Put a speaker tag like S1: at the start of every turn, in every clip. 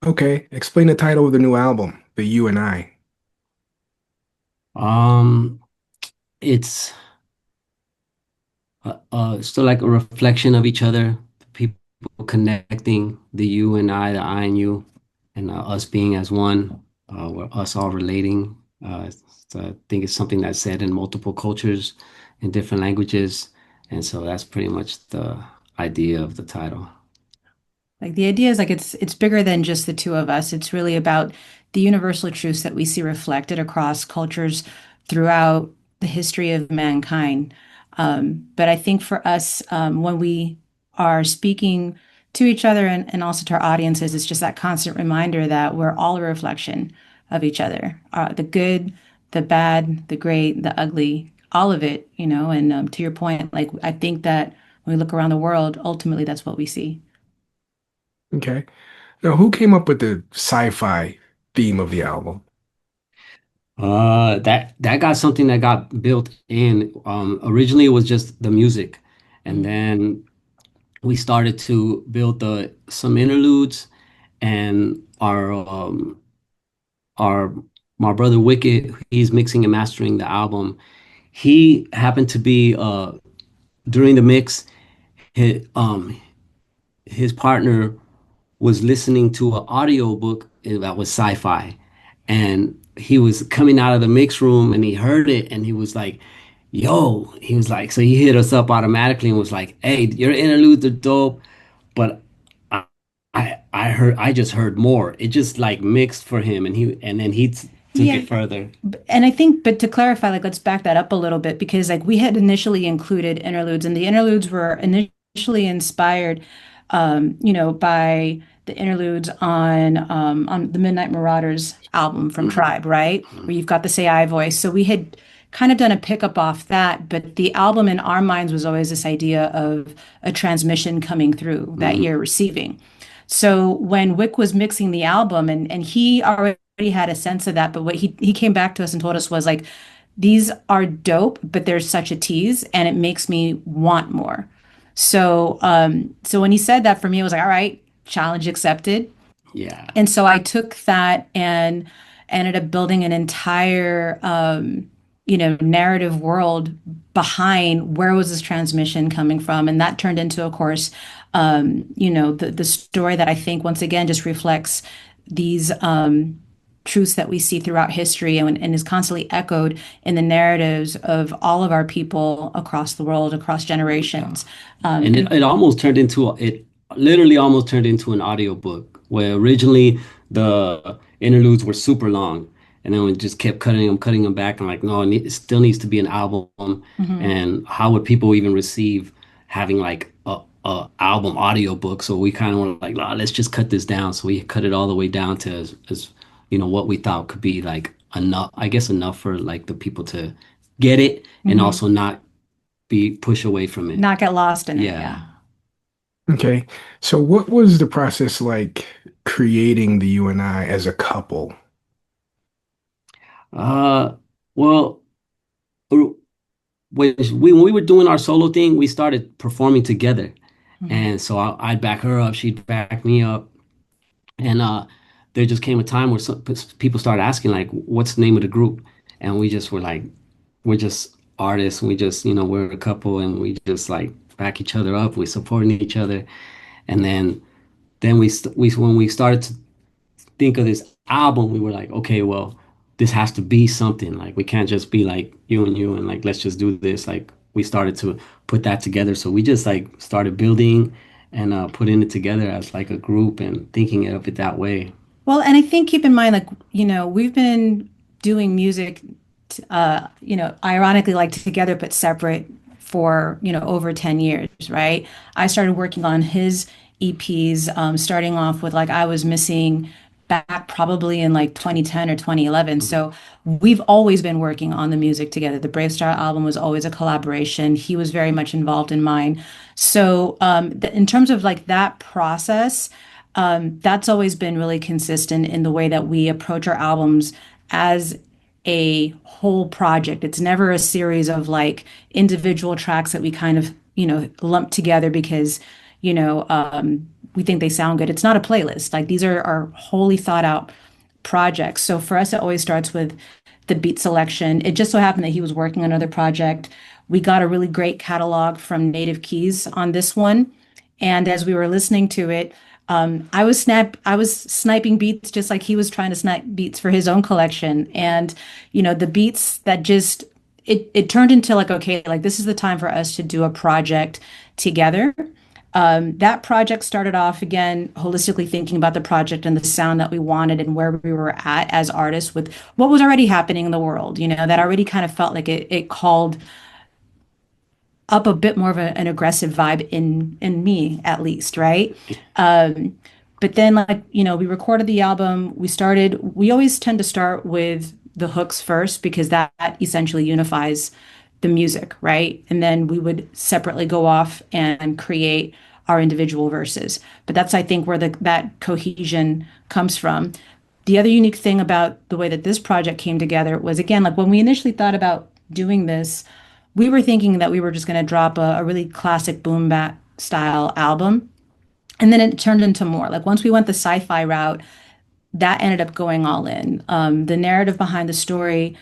S1: Okay, explain the title of the new album, The You and I.
S2: Um, it's still like a reflection of each other, people connecting the you and I, the I and you, and us being as one, we're us all relating. So I think it's something that's said in multiple cultures, in different languages, and so that's pretty much the idea of the title.
S3: Like the idea is like it's bigger than just the two of us. It's really about the universal truths that we see reflected across cultures throughout the history of mankind. But I think for us, when we are speaking to each other and also to our audiences, it's just that constant reminder that we're all a reflection of each other. The good, the bad, the great, the ugly, all of it, you know. And to your point, like I think that when we look around the world, ultimately that's what we see.
S1: Okay. Now, who came up with the sci-fi theme of the album?
S2: That got something that got built in. Originally it was just the music, and
S3: Mm.
S2: then we started to build the some interludes, and our my brother Wicked, he's mixing and mastering the album. He happened to be during the mix, his partner was listening to an audio book that was sci-fi, and he was coming out of the mix room and he heard it and he was like, yo, he was like, so he hit us up automatically and was like, hey, your interludes are dope, but I, I just heard more. It just like mixed for him, and then took
S3: Yeah,
S2: it further.
S3: and I think, but to clarify, like, let's back that up a little bit because, like, we had initially included interludes, and the interludes were initially inspired, by the interludes on the Midnight Marauders album from
S2: Mhm.
S3: Tribe, right?
S2: Mhm.
S3: Where you've got the Say I voice. So we had kind of done a pickup off that, but the album in our minds was always this idea of a transmission coming through that
S2: Mhm.
S3: you're receiving. So when Wick was mixing the album, and he already had a sense of that, but what he came back to us and told us was like, these are dope, but there's such a tease, and it makes me want more. So when he said that for me, it was like, all right, challenge accepted.
S2: Yeah.
S3: And so I took that and ended up building an entire, narrative world behind where was this transmission coming from. And that turned into, of course, the story that I think once again just reflects these truths that we see throughout history and is constantly echoed in the narratives of all of our people across the world, across
S2: Yeah.
S3: generations.
S2: And
S3: And
S2: it literally almost turned into an audiobook where originally the interludes were super long, and then we just kept cutting them back. And like, no, it still needs to be an album.
S3: Mhm.
S2: And how would people even receive having like a album audiobook? So we kind of were like, "Ah, let's just cut this down." So we cut it all the way down to as what we thought could be like enough, I guess enough for like the people to get it and
S3: Mhm.
S2: also not be push away from it.
S3: Not get lost in it.
S2: Yeah.
S3: Yeah.
S1: Okay. So what was the process like creating the You and I as a couple?
S2: Uh, well, when we were doing our solo thing, we started performing together.
S3: Mhm.
S2: And so I'd back her up, she'd back me up. And there just came a time where people started asking, like, what's the name of the group? And we just were like, we're just artists. We just, we're a couple and we just like back each other up. We're supporting each other. And then when we started to think of this album, we were like, okay, well, this has to be something. Like we can't just be like you and you and like let's just do this. Like we started to put that together. So we just like started building and putting it together as like a group and thinking of it that way.
S3: Well, and I think keep in mind, like, we've been doing music, ironically, like together but separate for, over 10 years, right? I started working on his EPs, starting off with like I was missing back probably in like 2010 or 2011.
S2: Mhm.
S3: So we've always been working on the music together. The Brave Star album was always a collaboration. He was very much involved in mine. So in terms of like that process, that's always been really consistent in the way that we approach our albums as a whole project. It's never a series of like individual tracks that we kind of, lump together because, we think they sound good. It's not a playlist. Like these are wholly thought out projects. So for us, it always starts with the beat selection. It just so happened that he was working on another project. We got a really great catalog from Native Keys on this one. And as we were listening to it, I was sniping beats just like he was trying to snipe beats for his own collection. And, the beats that just it turned into like, okay, like this is the time for us to do a project together. That project started off again, holistically thinking about the project and the sound that we wanted and where we were at as artists with what was already happening in the world, that already kind of felt like it called up a bit more of an aggressive vibe in me at least, right? But then like, we recorded the album, we always tend to start with the hooks first because that essentially unifies the music, right? And then we would separately go off and create our individual verses. But that's, I think, where that cohesion comes from. The other unique thing about the way that this project came together was, again, like when we initially thought about doing this, we were thinking that we were just going to drop a really classic boom bap style album. And then it turned into more. Like once we went the sci-fi route, that ended up going all in. The narrative behind the story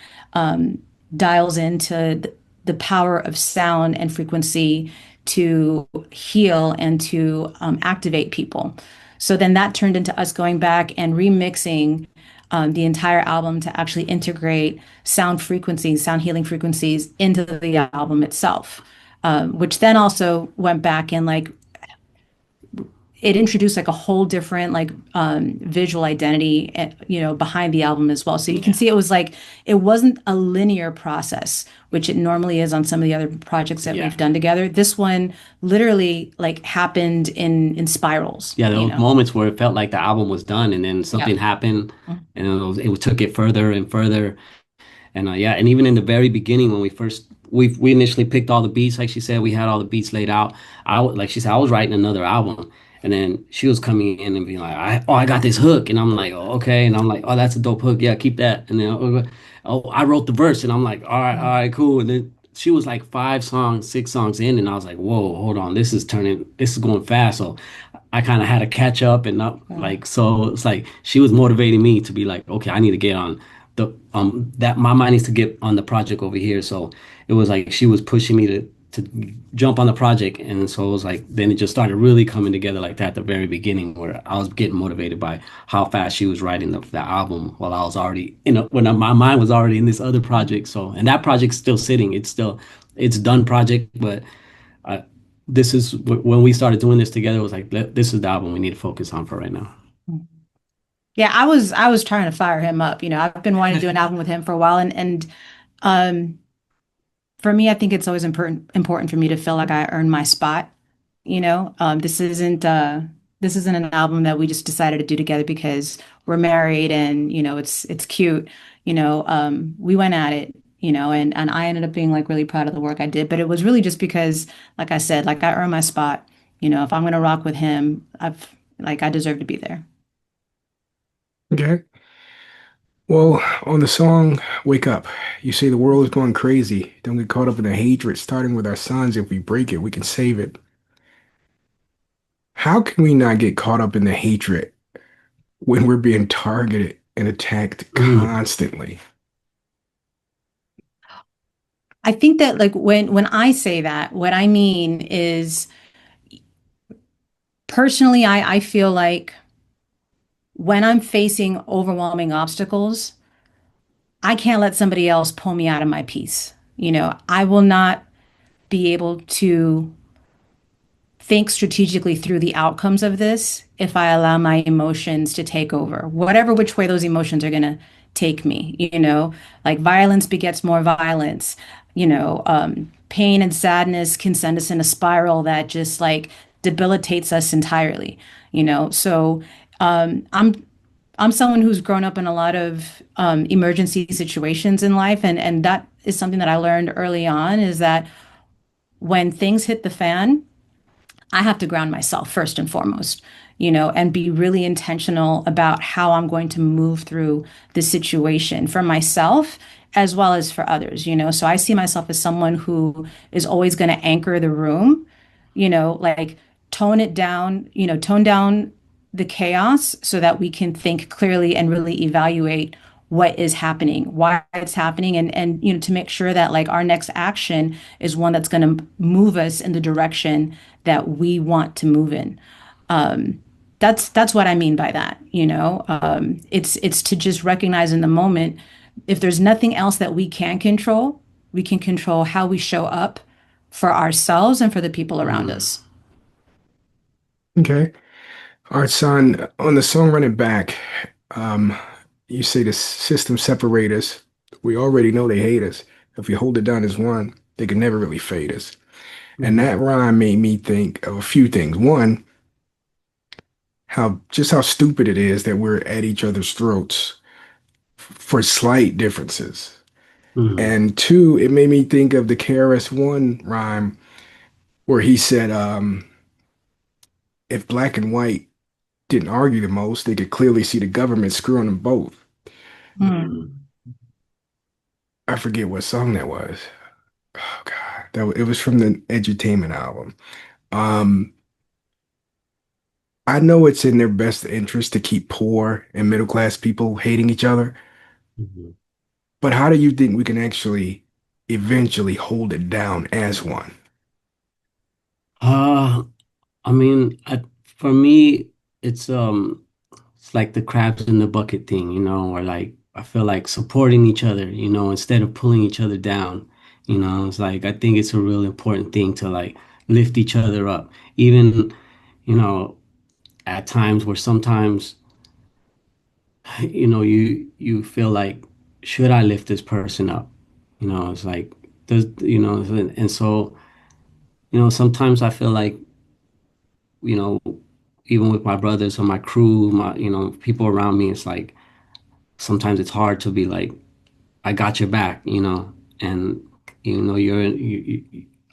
S3: dials into the power of sound and frequency to heal and to activate people. So then that turned into us going back and remixing the entire album to actually integrate sound frequencies, sound healing frequencies into the album itself, which then also went back and like it introduced like a whole different like visual identity, behind the album as well. So you can see it was like it wasn't a linear process, which it normally is on some of the other projects that we've done together. This one literally like happened in spirals.
S2: Yeah, there were moments where it felt like the album was done, and then something
S3: Yeah.
S2: happened, and it took it further and further. And yeah, and even in the very beginning when we initially picked all the beats, like she said, we had all the beats laid out. Like she said, I was writing another album, and then she was coming in and being like, I got this hook, and I'm like, oh, okay, and I'm like, oh, that's a dope hook, yeah, keep that. And then oh, I wrote the verse, and I'm like, all right, cool. And then she was like 5 songs, 6 songs in, and I was like, whoa, hold on, this is going fast. So I kind of had to catch up and not like, so it's like she was motivating me to be like, okay, I need to get on that my mind needs to get on the project over here. So it was like she was pushing me to jump on the project, and so it was like then it just started really coming together like that at the very beginning, where I was getting motivated by how fast she was writing the album while I was already when my mind was already in this other project. So and that project's still sitting. It's done project, but uh, this is when we started doing this together. It was like this is the album we need to focus on for right now.
S3: Yeah, I was trying to fire him up. I've been wanting to do an album with him for a while, and um, for me, I think it's always important for me to feel like I earned my spot. This isn't an album that we just decided to do together because we're married and it's cute. We went at it. And I ended up being like really proud of the work I did, but it was really just because, like I said, like I earned my spot. If I'm gonna rock with him, I deserve to be there.
S1: Okay. Well, on the song Wake Up, you say the world is going crazy. Don't get caught up in the hatred, starting with our sons. If we break it, we can save it. How can we not get caught up in the hatred when we're being targeted and attacked
S2: Mm.
S1: constantly?
S3: I think that like when I say that, what I mean is personally, I feel like when I'm facing overwhelming obstacles, I can't let somebody else pull me out of my peace. I will not be able to think strategically through the outcomes of this if I allow my emotions to take over, whatever which way those emotions are going to take me. Like violence begets more violence. Pain and sadness can send us in a spiral that just like debilitates us entirely. So I'm someone who's grown up in a lot of emergency situations in life, and that is something that I learned early on is that when things hit the fan, I have to ground myself first and foremost, and be really intentional about how I'm going to move through the situation for myself as well as for others. So I see myself as someone who is always going to anchor the room, like tone it down, tone down the chaos so that we can think clearly and really evaluate what is happening, why it's happening, and to make sure that like our next action is one that's going to move us in the direction that we want to move in. Um, that's what I mean by that. It's to just recognize in the moment if there's nothing else that we can control how we show up for ourselves and for the people around
S2: Mm,
S3: us.
S1: Okay. Our son, on the song Running Back, um, you say the system separate us. We already know they hate us. If we hold it down as one, they can never really fade us. And
S2: mhm,
S1: that rhyme made me think of a few things. One, how stupid it is that we're at each other's throats for slight differences.
S2: mhm,
S1: And two, it made me think of the KRS-One rhyme where he said, if black and white didn't argue the most, they could clearly see the government screwing them both.
S3: Hmm.
S2: mhm.
S1: I forget what song that was. Oh God, it was from the Edutainment album. Um, I know it's in their best interest to keep poor and middle class people hating each other,
S2: Mhm.
S1: but how do you think we can actually eventually hold it down as one?
S2: Uh, I mean, for me, it's it's like the crabs in the bucket thing, or like I feel like supporting each other, instead of pulling each other down. It's like I think it's a real important thing to like lift each other up. Even, you know, at times where sometimes, you feel like, should I lift this person up? It's like does and so, sometimes I feel like, you know, even with my brothers or my crew, my, people around me, it's like sometimes it's hard to be like, I got your back, and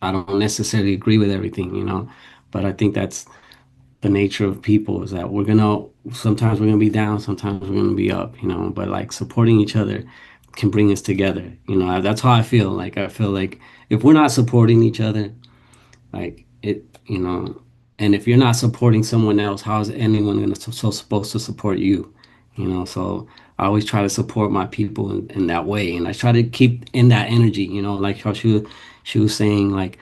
S2: I don't necessarily agree with everything, but I think that's the nature of people is that sometimes we're gonna be down, sometimes we're gonna be up, but like supporting each other can bring us together. That's how I feel. Like I feel like if we're not supporting each other, like and if you're not supporting someone else, how is anyone gonna supposed to support you? So I always try to support my people in that way, and I try to keep in that energy. Like how she was saying, like,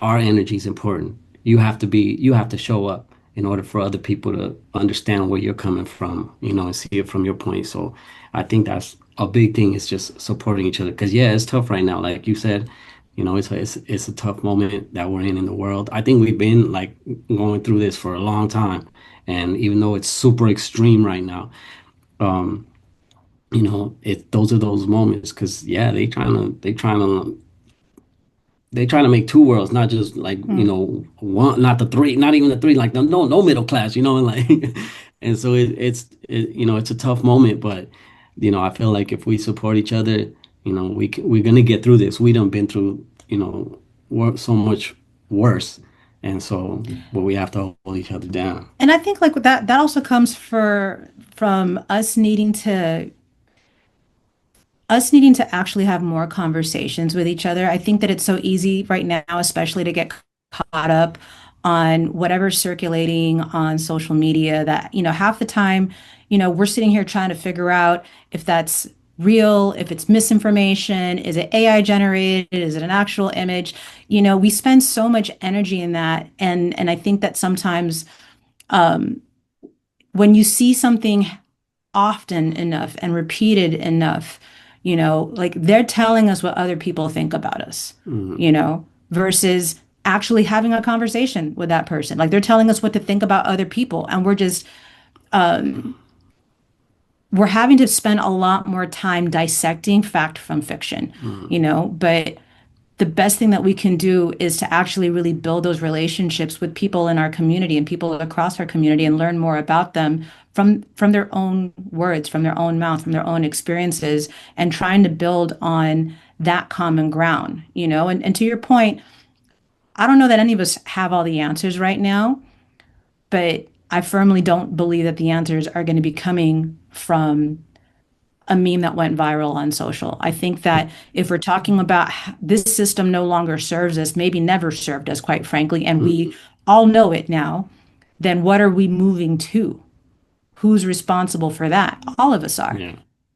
S2: our energy is important. You have to show up in order for other people to understand where you're coming from, and see it from your point. So I think that's a big thing is just supporting each other. Because yeah, it's tough right now, like you said. It's a tough moment that we're in the world. I think we've been like going through this for a long time, and even though it's super extreme right now, um, those are those moments because yeah, they trying to make two worlds, not just like
S3: Hmm.
S2: one, not the three, not even the three, like no middle class, and like, and so it's a tough moment, but I feel like if we support each other, we're gonna get through this. We done been through so much worse, and so but we have to hold each other down.
S3: And I think like that also comes from us needing to actually have more conversations with each other. I think that it's so easy right now, especially to get caught up on whatever's circulating on social media that, half the time, we're sitting here trying to figure out if that's real, if it's misinformation, is it AI generated, is it an actual image? We spend so much energy in that. And I think that sometimes when you see something often enough and repeated enough, like they're telling us what other people think about us,
S2: Mhm.
S3: versus actually having a conversation with that person. Like they're telling us what to think about other people, and we're having to spend a lot more time dissecting fact from fiction,
S2: Mhm.
S3: but the best thing that we can do is to actually really build those relationships with people in our community and people across our community and learn more about them from their own words, from their own mouth, from their own experiences, and trying to build on that common ground, and to your point, I don't know that any of us have all the answers right now, but I firmly don't believe that the answers are going to be coming from a meme that went viral on social. I think that if we're talking about this system no longer serves us, maybe never served us, quite frankly, and we
S2: Mhm.
S3: all know it now, then what are we moving to? Who's responsible for that? All of us are.
S2: Yeah.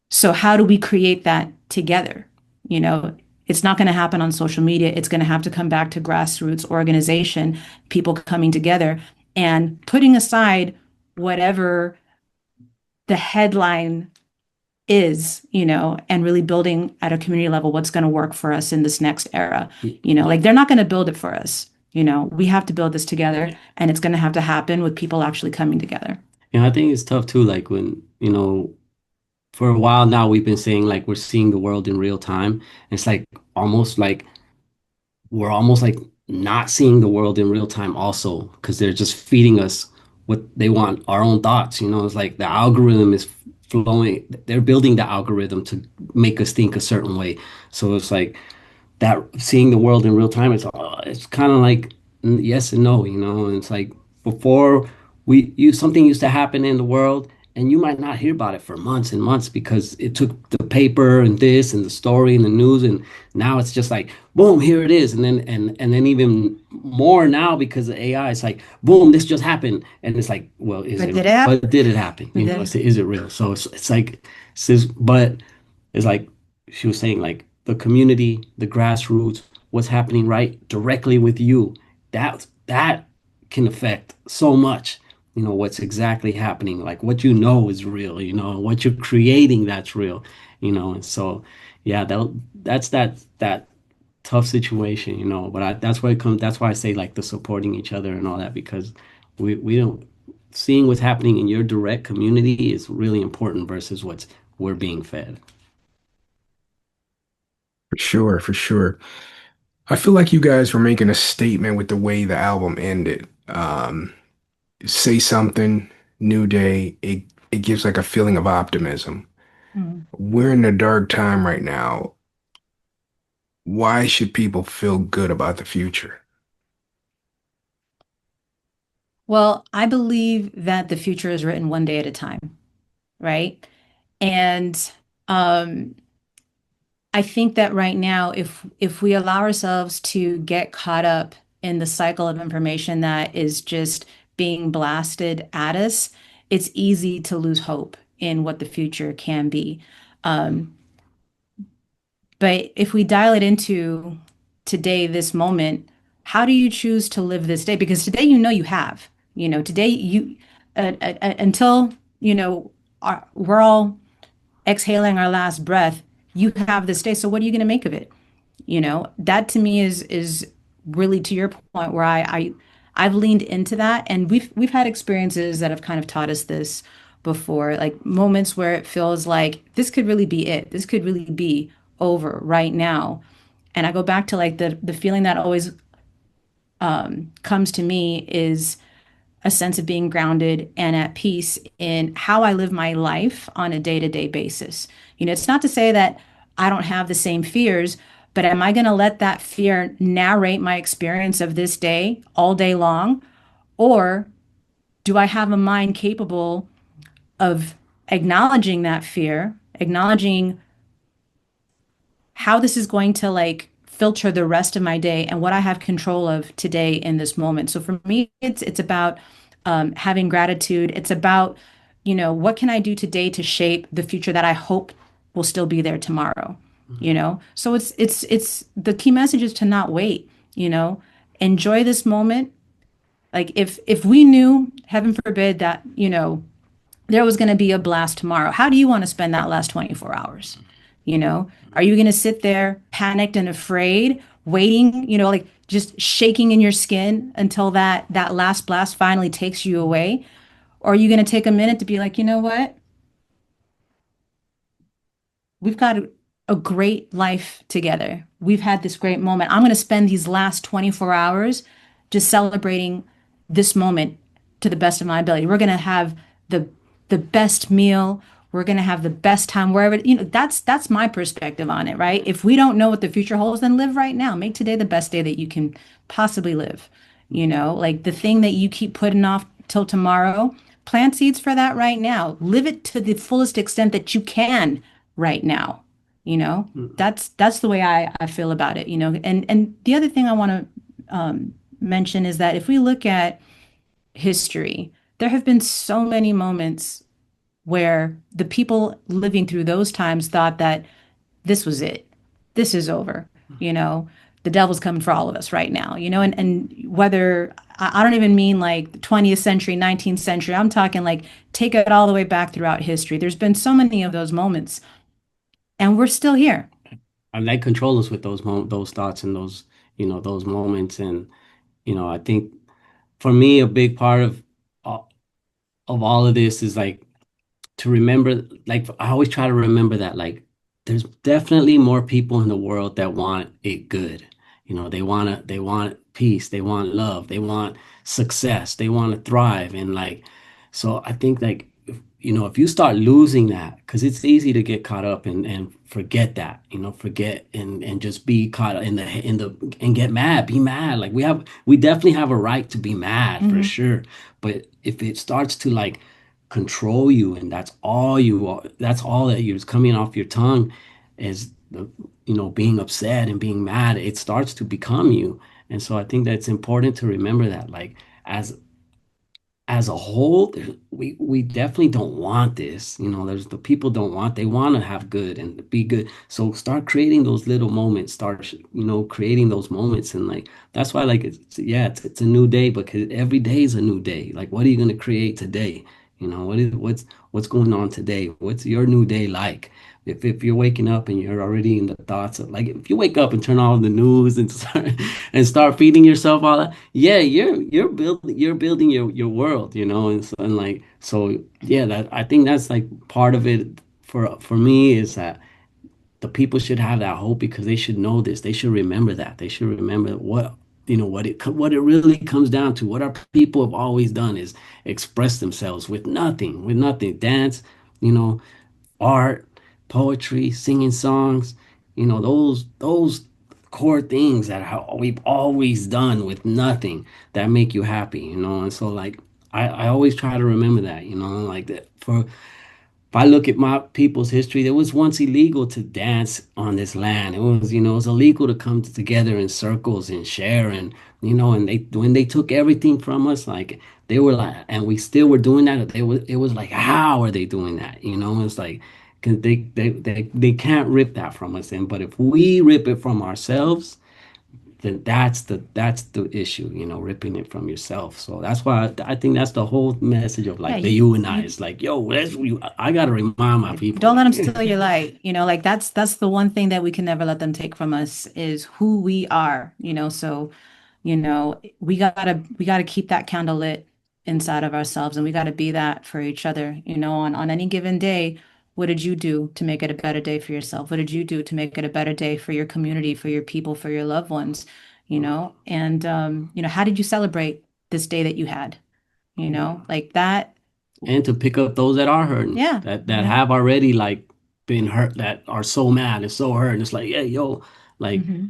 S3: So how do we create that together? You know, it's not going to happen on social media. It's going to have to come back to grassroots organization, people coming together and putting aside whatever the headline is, and really building at a community level what's going to work for us in this next era. Like they're not going to build it for us. We have to build this together,
S2: Yeah.
S3: and it's going to have to happen with people actually coming together.
S2: Yeah, I think it's tough too, like when, for a while now we've been saying like we're seeing the world in real time. It's like almost like we're almost like not seeing the world in real time also because they're just feeding us what they want, our own thoughts. It's like the algorithm is flowing, they're building the algorithm to make us think a certain way. So it's like that seeing the world in real time, it's kind of like yes and no, and it's like before something used to happen in the world and you might not hear about it for months and months because it took the paper and this and the story and the news, and now it's just like boom, here it is. And then even more now because of AI, it's like boom, this just happened, and it's like, well,
S3: But did it happen?
S2: but did it happen,
S3: Did it?
S2: is it real? So it's like but it's like she was saying, like the community, the grassroots, what's happening right directly with you, that can affect so much. What's exactly happening, like what is real, what you're creating that's real, and so yeah, that's that tough situation, but that's why it comes, that's why I say like the supporting each other and all that, because we don't seeing what's happening in your direct community is really important versus what's we're being fed.
S1: For sure, for sure. I feel like you guys were making a statement with the way the album ended. Say something, new day. It gives like a feeling of optimism.
S3: Mm.
S1: We're in a dark time right now. Why should people feel good about the future?
S3: Well, I believe that the future is written one day at a time, right? And um, I think that right now, if we allow ourselves to get caught up in the cycle of information that is just being blasted at us, it's easy to lose hope in what the future can be. Um, but if we dial it into today, this moment, how do you choose to live this day? Because today, you have, today until, we're all exhaling our last breath, you have this day. So what are you going to make of it? That to me is really to your point where I've leaned into that, and we've had experiences that have kind of taught us this before, like moments where it feels like this could really be it. This could really be over right now. And I go back to like the feeling that always comes to me is a sense of being grounded and at peace in how I live my life on a day-to-day basis. It's not to say that I don't have the same fears, but am I going to let that fear narrate my experience of this day all day long? Or do I have a mind capable of acknowledging that fear, acknowledging how this is going to like filter the rest of my day and what I have control of today in this moment. So for me, it's about having gratitude. It's about, what can I do today to shape the future that I hope will still be there tomorrow. So it's the key message is to not wait. Enjoy this moment. Like if we knew, heaven forbid, that there was going to be a blast tomorrow. How do you want to spend that last 24 hours? Are you going to sit there panicked and afraid, waiting, like just shaking in your skin until that last blast finally takes you away? Or are you going to take a minute to be like, you know what? We've got a great life together. We've had this great moment. I'm going to spend these last 24 hours just celebrating this moment to the best of my ability. We're going to have the the best meal. We're going to have the best time wherever, that's my perspective on it, right? If we don't know what the future holds, then live right now. Make today the best day that you can possibly live. Like the thing that you keep putting off till tomorrow, plant seeds for that right now. Live it to the fullest extent that you can right now. You know,
S2: Mm.
S3: that's the way I feel about it, And the other thing I want to mention is that if we look at history, there have been so many moments where the people living through those times thought that this was it. This is over. You know, the devil's coming for all of us right now, and whether I don't even mean like the 20th century, 19th century, I'm talking like take it all the way back throughout history. There's been so many of those moments, and we're still here.
S2: And they control us with those thoughts and those, those moments. And, I think for me, a big part of all of this is like to remember, like I always try to remember that like there's definitely more people in the world that want it good. They want peace, they want love, they want success, they want to thrive. And like, so I think like if you start losing that, because it's easy to get caught up and forget that, forget and just be caught in the and get mad, be mad. Like we definitely have a right to be mad for
S3: Hmm.
S2: sure. But if it starts to like control you and that's all that you're coming off your tongue is the being upset and being mad, it starts to become you. And so I think that's important to remember that like as as a whole, we definitely don't want this. There's the people don't want, they want to have good and be good. So start creating those little moments, start, creating those moments. And like, that's why, like, it's a new day because every day is a new day. Like, what are you going to create today? What's going on today? What's your new day like? If you're waking up and you're already in the thoughts of like, if you wake up and turn on the news and start feeding yourself all that, yeah, you're building your world, and like so yeah, that I think that's like part of it for me is that the people should have that hope because they should know this. They should remember that. They should remember what it really comes down to. What our people have always done is express themselves with nothing. Dance, you know, art, poetry, singing songs, those core things that we've always done with nothing that make you happy, and so like I always try to remember that, like that for if I look at my people's history, it was once illegal to dance on this land. It was illegal to come together in circles and share and they when they took everything from us, like they were like, and we still were doing that. It was like, how are they doing that? It's like, cause they can't rip that from us. But if we rip it from ourselves, then that's the issue, ripping it from yourself. So that's why I think that's the whole message of
S3: Yeah,
S2: like the you and I. It's like, yo, I gotta remind my people,
S3: don't let them
S2: like,
S3: steal your light. Like that's the one thing that we can never let them take from us is who we are. So we gotta keep that candle lit inside of ourselves, and we gotta be that for each other. On any given day, what did you do to make it a better day for yourself? What did you do to make it a better day for your community, for your people, for your loved ones? And how did you celebrate this day that you had? Like that.
S2: and to pick up those that are hurting,
S3: Yeah.
S2: that have already like been hurt, that are so mad and so hurt. And it's like, yeah, yo, like
S3: Hmm.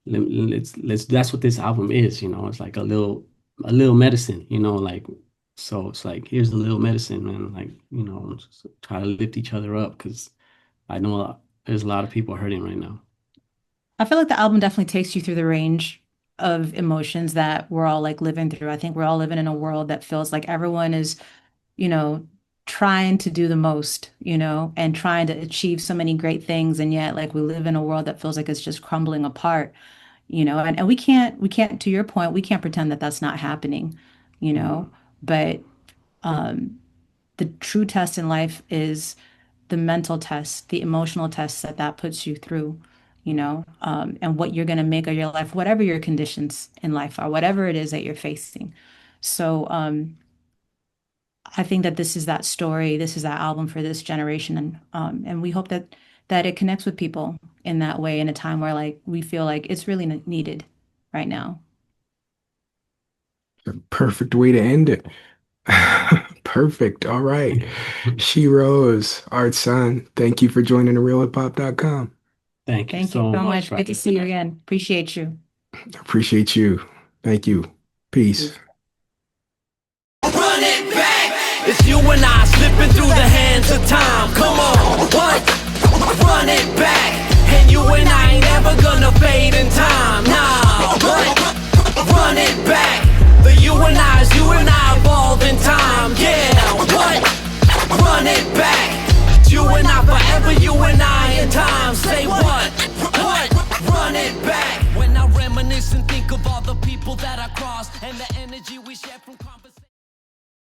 S2: let's that's what this album is. It's like a little medicine. Like, so it's like, here's a little medicine, man. Like, just try to lift each other up because I know there's a lot of people hurting right now.
S3: I feel like the album definitely takes you through the range of emotions that we're all like living through. I think we're all living in a world that feels like everyone is, you know, trying to do the most, and trying to achieve so many great things. And yet, like, we live in a world that feels like it's just crumbling apart, and we can't, to your point, we can't pretend that that's not happening, you know, but um, the true test in life is the mental test, the emotional test that puts you through, and what you're going to make of your life, whatever your conditions in life are, whatever it is that you're facing. So I think that this is that story, this is that album for this generation, and we hope that it connects with people in that way in a time where like we feel like it's really needed right now.
S1: The perfect way to end it. Perfect. All right. She-Rõze, Artson, thank you for joining therealhiphop.com.
S2: Thank you
S3: Thank you
S2: so
S3: so
S2: much,
S3: much. Good to
S2: brother.
S3: see you again. Appreciate you.
S1: Appreciate you. Thank you. Peace.
S4: Run it back. It's you and I slipping through the hands of time. Come on, what? Run it back. And you and I ain't ever gonna fade in time.